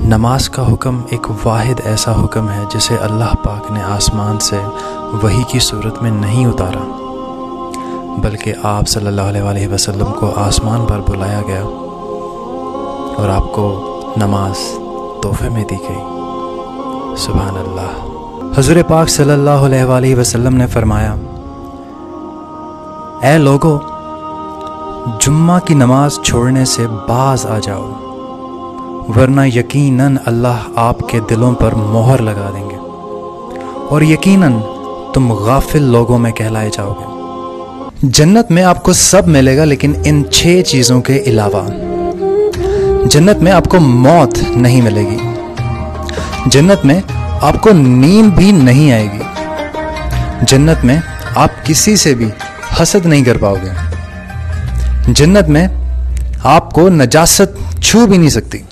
नमाज का हुक्म एक वाहिद ऐसा हुक्म है जिसे अल्लाह पाक ने आसमान से वही की सूरत में नहीं उतारा, बल्कि आप सल्लल्लाहु अलैहि वसल्लम को आसमान पर बुलाया गया और आपको नमाज तोहफे में दी गई। सुभान अल्लाह। हुज़ूर पाक सल्लल्लाहु अलैहि वसल्लम ने फरमाया, ऐ लोगो, जुम्मा की नमाज छोड़ने से बाज आ जाओ, वरना यकीनन अल्लाह आपके दिलों पर मोहर लगा देंगे और यकीनन तुम गाफिल लोगों में कहलाए जाओगे। जन्नत में आपको सब मिलेगा, लेकिन इन 6 चीज़ों के अलावा जन्नत में आपको मौत नहीं मिलेगी, जन्नत में आपको नींद भी नहीं आएगी, जन्नत में आप किसी से भी हसद नहीं कर पाओगे, जन्नत में आपको नजासत छू भी नहीं सकती,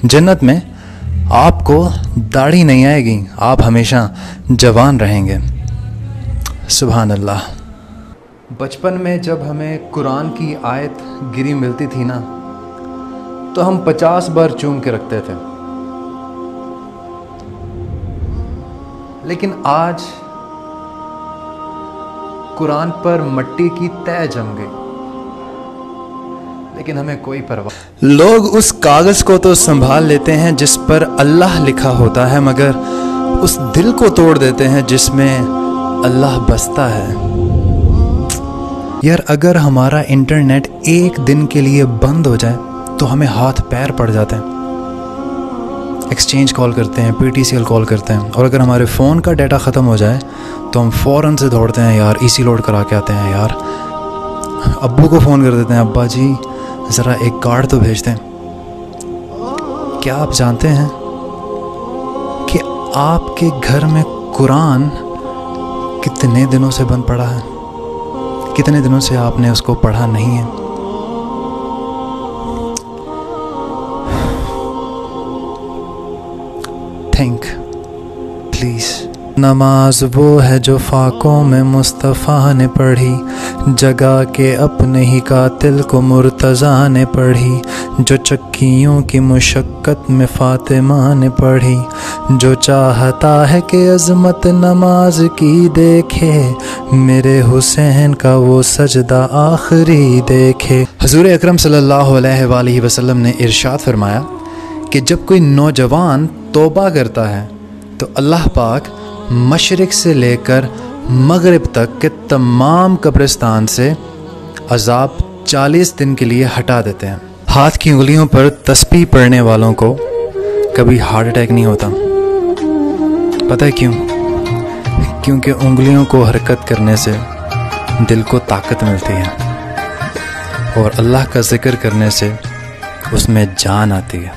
जन्नत में आपको दाढ़ी नहीं आएगी, आप हमेशा जवान रहेंगे। सुभान अल्लाह। बचपन में जब हमें कुरान की आयत गिरी मिलती थी ना, तो हम 50 बार चूम के रखते थे, लेकिन आज कुरान पर मट्टी की तह जम गई, लेकिन हमें कोई परवाह। लोग उस कागज को तो संभाल लेते हैं जिस पर अल्लाह लिखा होता है, मगर उस दिल को तोड़ देते हैं जिसमें अल्लाह बसता है। यार, अगर हमारा इंटरनेट एक दिन के लिए बंद हो जाए तो हमें हाथ पैर पड़ जाते हैं। एक्सचेंज कॉल करते हैं, PTCL कॉल करते हैं, और अगर हमारे फ़ोन का डाटा ख़त्म हो जाए तो हम फ़ौरन से दौड़ते हैं, यार EC लोड करा के आते हैं, यार अब्बू को फ़ोन कर देते हैं, अब्बा जी ज़रा एक कार्ड तो भेज दें। क्या आप जानते हैं कि आपके घर में कुरान कितने दिनों से बंद पड़ा है? कितने दिनों से आपने उसको पढ़ा नहीं है? Think please. नमाज वो है जो फाकों में मुस्तफ़ा ने पढ़ी, जगा के अपने ही कातिल को मुर्तज़ा ने पढ़ी, जो चक्कियों की मुशक्क़त में फ़ातिमा ने पढ़ी, जो चाहता है कि अज़मत नमाज की देखे, मेरे हुसैन का वो सजदा आखिरी देखे। हुज़ूर अकरम सल्लल्लाहु अलैहि वसल्लम ने इरशाद फरमाया कि जब कोई नौजवान तौबा करता है तो अल्लाह पाक मशरिक़ से लेकर मगरिब तक के तमाम कब्रिस्तान से अज़ाब 40 दिन के लिए हटा देते हैं। हाथ की उंगलियों पर तस्बीह पढ़ने वालों को कभी हार्ट अटैक नहीं होता। पता है क्यों? क्योंकि उंगलियों को हरकत करने से दिल को ताकत मिलती है और अल्लाह का ज़िक्र करने से उसमें जान आती है।